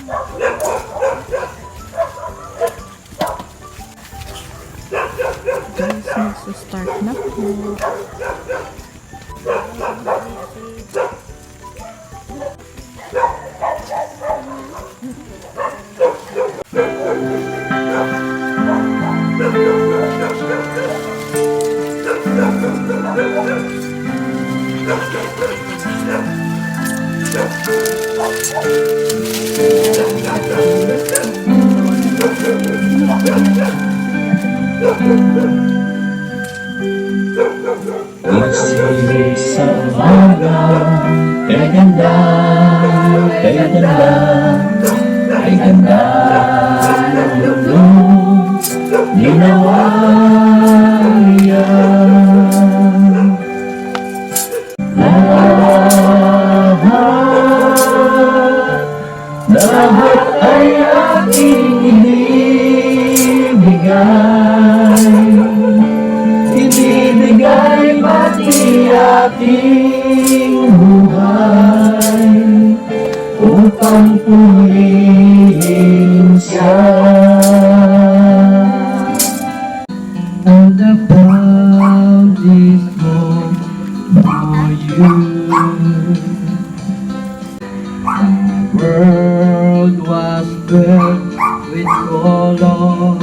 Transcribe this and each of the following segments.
Guys, magsa-start na po. Magsibig sa umaga, kay ganda, kay ganda, kay ganda ng mundo, ginawayan. Lahat ay aking ibibigay pati aking buhay upang purihin siya. And the ground is more for you. The world was built with color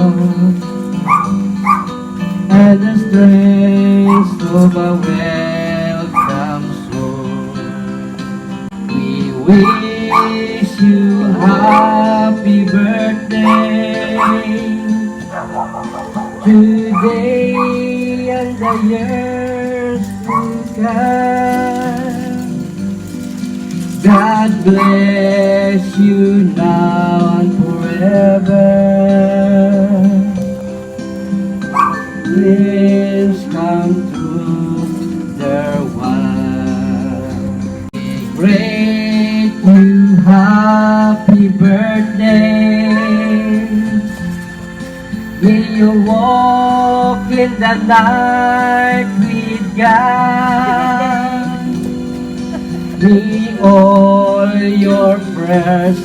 and the strength of a welcome soul. We wish you happy birthday today and the years to come. God bless you now and forever. Dreams come true, their one. Great new happy birthday. May you walk in the night with God. May all your prayers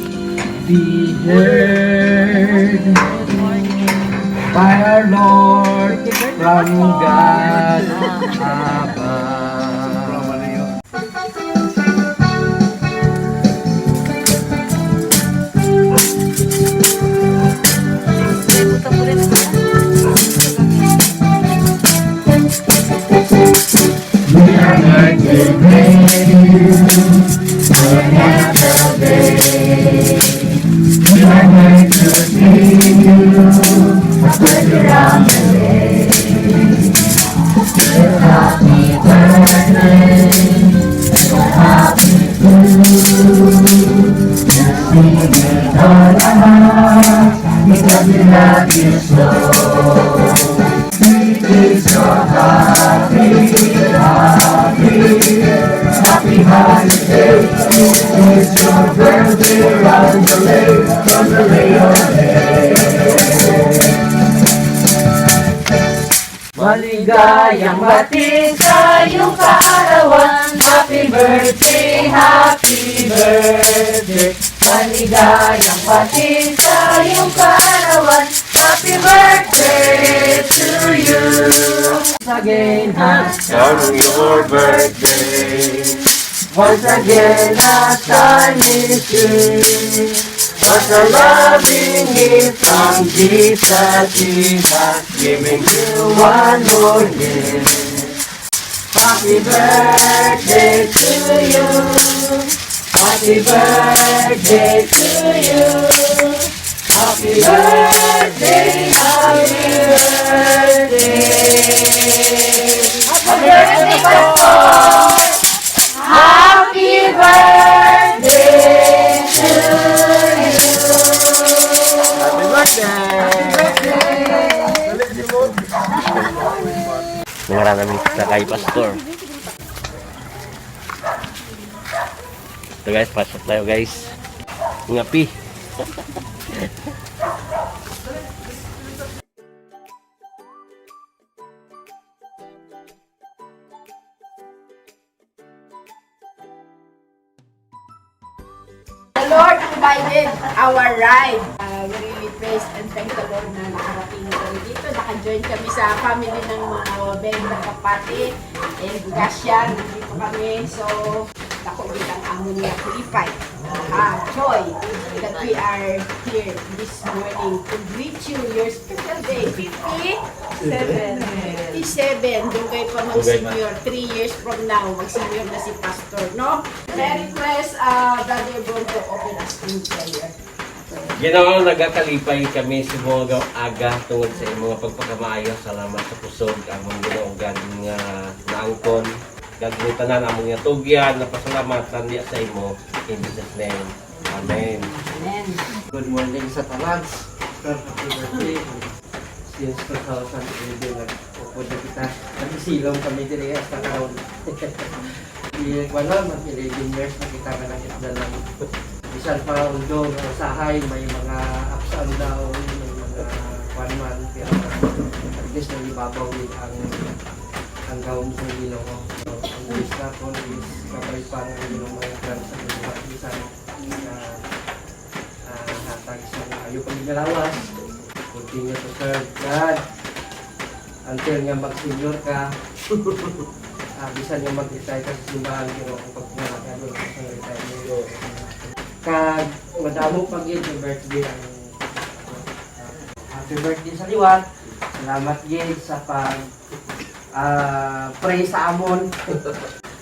be heard by our Lord from God above. We are like the rain, another day. We are like to see you, put it on the day. We're happy birthday, we're happy to see you all around, because we love you so. We be so happy, happy holiday. It's your birthday, round the lay of day. Maligayang bati sa iyong kaarawan. Happy birthday, happy birthday. Maligayang bati sa iyong kaarawan. Happy birthday to you. Once again, on your birthday. Once again, a time is due. What a loving gift from Jesus, He has given you one more year. Happy birthday to you. Happy birthday to you. Happy birthday, happy birthday. Happy birthday po. Happy birthday to you. Happy birthday. Nangara namin sa kay Pastor. Ito guys, pasok tayo guys. Ngapi. Lord provided our ride. We really praise and thank the Lord na nakarating kami dito. Naka-join kami sa family ng mga benda kapatid. And Gasyan, dito kami. So, ako bilang amo niya Pilipay. Joy, that we are here this morning to greet you your special day. 57. Doon kayo pa mag-senior. 3 years from now, mag-senior na si Pastor, no? May request, Brother Bron, to open us in prayer. Ginoo, nagakalipay kami sa mga aga tungod sa mga pagpagkamaayo. Salamat sa pusog. Among Ginoo galing nga naangkon. Gagmitanan among nga tugyan. Napasalamatan niya sa imo. In Jesus' name. Amen. Amen. Good morning sa tanan. Happy birthday. Since 2011, nag-upod na kita. Nag-isilong kami din sa karoon. Wala, mag-11 years na kita na nakita lang. Bisan pa undo ng usahay, may mga ups and down, may mga 1 month. Pero at least nag-ibabaw din ang gawin sa Ginoo. So, ang wish na ko is kabay pa ng Ginoo mga plans sa mga bisan na hatag sa ayaw pang galawas. Continue to serve God until nga mag-senior ka. Bisan nga mag-retire ka sa simbahan, pero kung pag-ngalan ka doon sa retire kag madamo pag yun yung birthday ang happy birthday sa liwan. Salamat yun sa pag pray sa amon.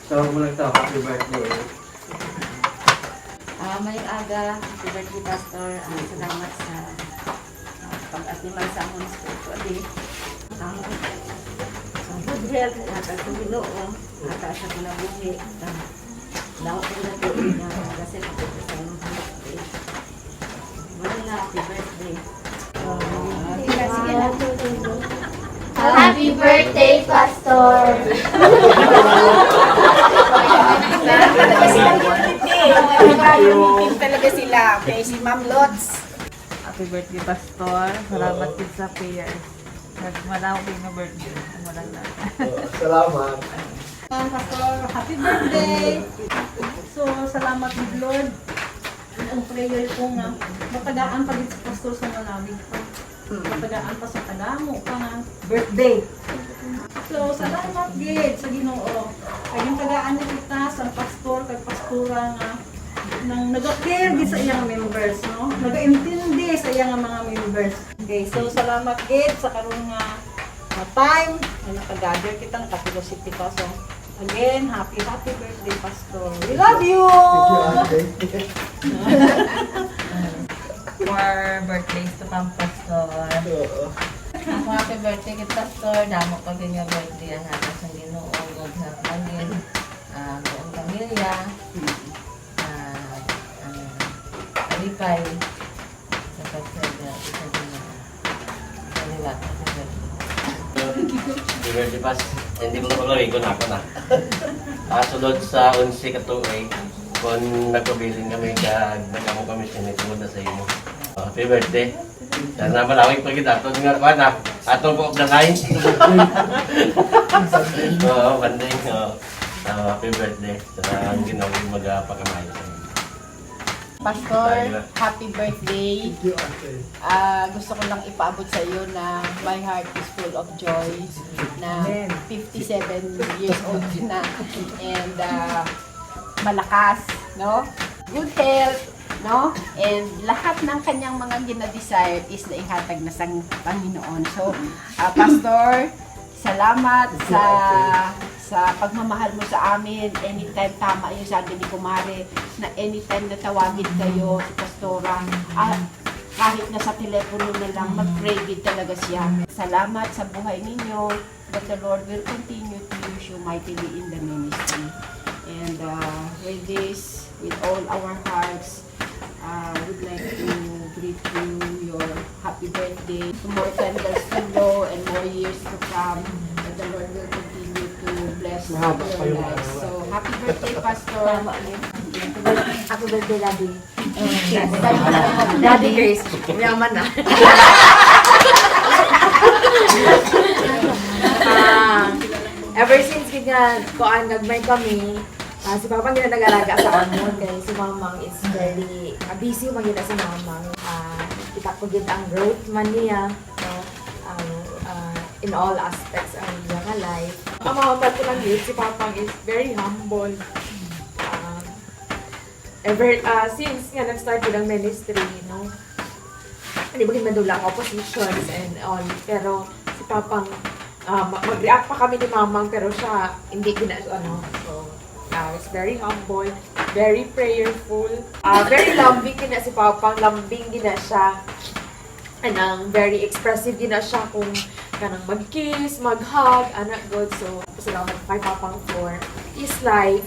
So muna ito, happy birthday. May aga, happy birthday Pastor. Salamat sa pag-atiman sa amon spiritually. Sa good health, at sa Ginoo, at sa kinabuhi. Laot ko na ito na kasi ito sa amon birthday. Wala, happy birthday. Happy birthday, Pastor! Talaga sila. Okay, si Ma'am Lots. Happy birthday, Pastor. Salamat din sa prayers. Nagmalaw ko yung birthday. Wala na. Salamat. Pastor, happy birthday! So, salamat with Lord. Ang prayer ko nga, matagaan pa din sa pastor sa Malawi pa. Matagaan pa sa Tagamo pa nga birthday. So, salamat gid sa Ginoo. Ay yung tagaan ni kita sa pastor kay pastora nga nang nag-care gid sa iyang members, no? Nag-intindi sa iyang mga members. Okay, so salamat gid sa karon nga time na nakagather kitang kapilosity pa. So, again, happy birthday, Pastor. We love you! More birthdays to come, Pastor. Happy birthday kay Pastor. Damo pa din yung birthday ang ating sa Ginoo. Good health magin. Buong pamilya. Ang alipay. Sa pagsaga. Isa din na kaliwat. Happy birthday, Pas. Hindi ko na paglawi ko na ako na. Sunod sa 11 katuig, kung nagpabiling kami, nagamo kami sinitungod na sa imo. Happy birthday. Sana malawig pa kita. Ito nga pa na. Atong po of the line. Oo, banding. Happy birthday. Sana ang ginawin magpakamayo sa inyo. Pastor, happy birthday. Gusto ko lang ipaabot sa iyo na my heart is full of joy na 57 years old na and malakas, no? Good health, no? And lahat ng kanyang mga gina-desire is naihatag na sa Panginoon. So, Pastor, salamat sa pagmamahal mo sa amin. Anytime, tama yung sabi ni Kumare, na anytime na tawagin kayo si Pastora, kahit na sa telepono na lang, mag-pray din talaga siya. Salamat sa buhay ninyo, that the Lord will continue to use you mightily in the ministry. And with this, with all our hearts, would like to greet you your happy birthday. More candles to blow and more years to come. That the Lord will continue to bless your lives. So, happy birthday, Pastor. Happy birthday, Daddy. Daddy Grace, yaman na. Ever since kanya koan nagmay kami, Si Papa nga nag-alaga sa amon kay si Mamang is very busy magina si Mamang. Kita ko gid ang growth man niya, no? In all aspects ang iyang life. Ang mga ko lang yun, si Papang is very humble. Since nga nag-start yun ang ministry, no? Hindi mo madula ako positions and all. Pero si Papang, mag-react pa kami ni Mamang pero siya hindi so, is very humble, very prayerful, very loving gina si Papang, lambing gina siya. Anang very expressive gina siya kung kanang mag-kiss, mag-hug, anak God. So, salamat kay Papang for his life,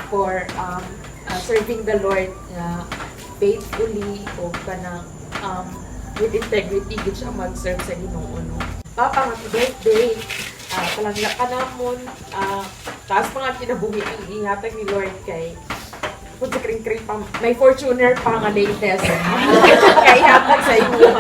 for serving the Lord faithfully o kanang with integrity gid siya mag-serve sa Ginoo, no? Papa, happy birthday! Palangla ka namon. Taas pa nga kinabuhi ang ihatag ni Lord kay kung sa kring-kring pa, may Fortuner pa nga latest. Kaya ihatag sa iyo.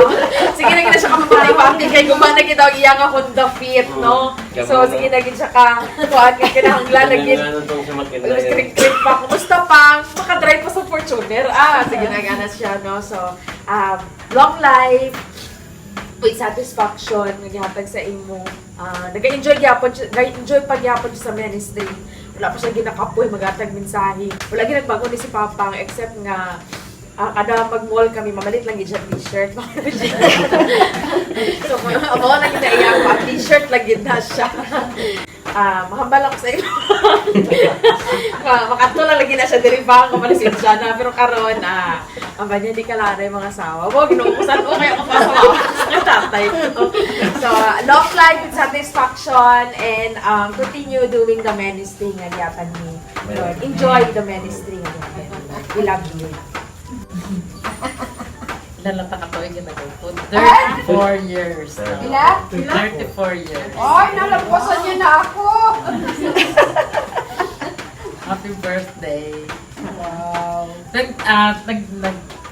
Sige na gina siya ka mamali-pati kay gumana kita ang iyang Honda Fit, no? So, sige na gina siya ka kuhaan ka kinahanglan na gina. Tapos kring-kring pa. Kumusta pa? Makadrive pa sa Fortuner. Sige na gana siya, no? So, long life, with satisfaction, naghatag sa imo. Nag-enjoy pag yapon sa ministry. Wala pa siya ginakapoy, maghatag mensahe. Wala ginagbago ni si Papang, except nga kada mag-mall kami, mamalit lang siya t-shirt. So, mga na ginaiyak pa, t-shirt lang na siya. Mahambal ako sa iyo. Makato lang lagi na siya, diribang kamalisin siya na. Pero karon, ang banya di kalanay mga asawa. Ginuukusan ko kaya kapasawa sa tatay ko. So, long life with satisfaction and continue doing the ministry nga diatan ni Lord. Enjoy the ministry nga diatan. We love you. Ilan lang takatoy ginagawa 34 years. Ila? 34 years. Ay, nalampasan niyo na ako! Happy birthday. Wow.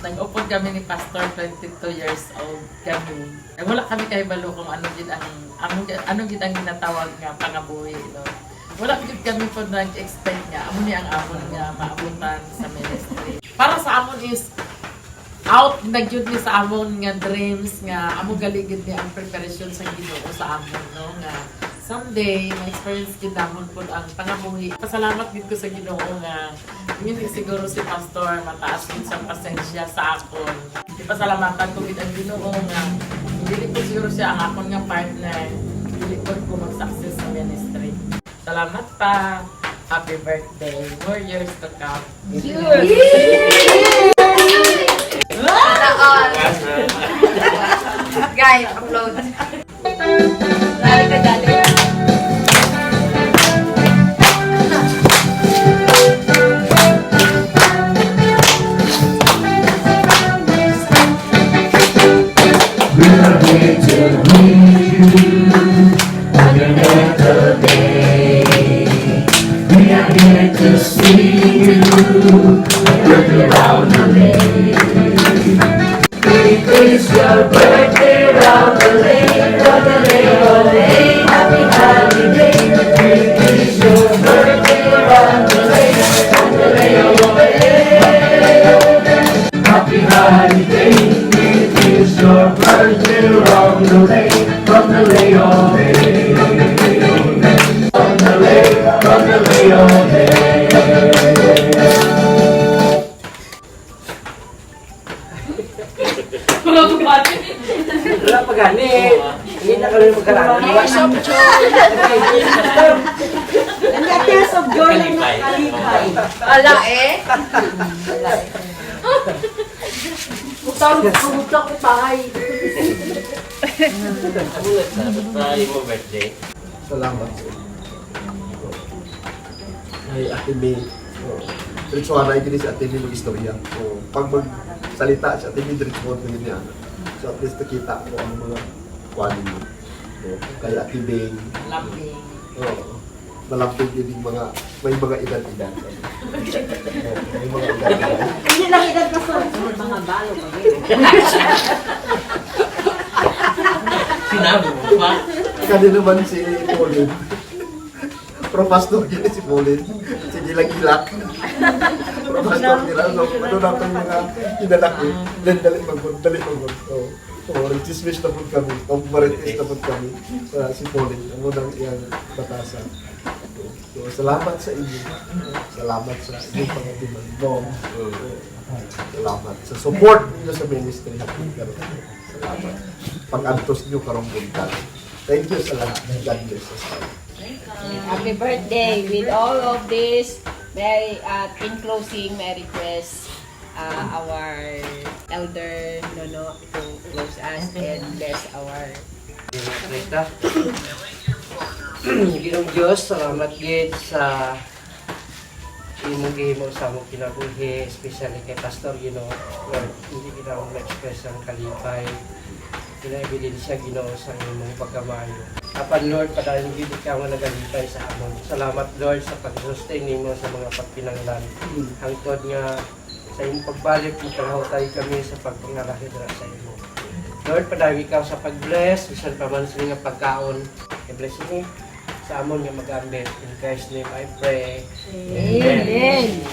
Nag-upod kami ni Pastor, 22 years old kami. Wala kami kay balo kung ano gid ang ginatawag nga pangabuhi, no. Wala gid kami po nag-expect nga amo ni ang amon nga maabutan sa ministry. Para sa amon is out nagyud ni sa amon nga dreams nga amo galigid ni ang preparation sa Ginoo sa amon, no, nga someday ma-experience gid namon pud ang pangabuhi. Pasalamat gid ko sa Ginoo nga hindi siguro si Pastor mataas gid sa pasensya sa akon. Ipasalamatan ko gid ang Ginoo nga dili ko siguro siya ang akon nga partner. Dili ko mag-success sa ministry. Salamat pa. Happy birthday. More years to come. Guys, upload. Dali ka, dali. Wala pa gani. Hindi na kami magkalala. Years of joy. And that years of joy na nakalipay. Ala eh. Butang ko bahay. Sa imo birthday. Salamat sa iyo. Ay, Ate May. Ritual ay gini si Ate May mag-istorya. Pag magsalita si Ate May, ritual ko yun yan. So at least nakita ko ang mga kwali mo. Kay Ate May. Lambing. Malapit yun yung mga, may mga edad-edad. May mga edad-edad. Hindi lang edad na so. Mga balo pa rin. Sinabi mo ba? Kani naman si Pauline. Pro pastor yun si Pauline. Sige, ilak-ilak. Pero pastor nila, no, ano na itong mga inalaki, then dali magod. So, nagchismis na po kami, o marites na po kami sa si Pauline, ang unang iyang batasan. So, salamat sa inyo. Salamat sa inyong pangatiman. Salamat sa support niyo sa ministry. Salamat. Pag-antos niyo karong buntal. Thank you sa lahat. God bless us all. Happy birthday! With all of this, in closing, may request our elder Nono to close us and bless our Rita. Ginong Diyos, salamat gid sa imong gihimo sa among kinabuhi, especially kay Pastor, Lord, hindi kita akong na-express ang kalipay, kina-ebidensya, sa imong pagkamayo. Apan Lord, padayon gid ka nga nagalipay sa amon. Salamat Lord sa pag-sustain nimo sa mga pagpinanglan. Hangtod nga sa imong pagbalik, ipangahutay kami sa pagpangalahidra sa imo. Lord, padayon ikaw sa pag-bless, bisan pa man sa mga pagkaon. I-bless mo sa amon nga mag-ambit. In Christ's name I pray. Amen.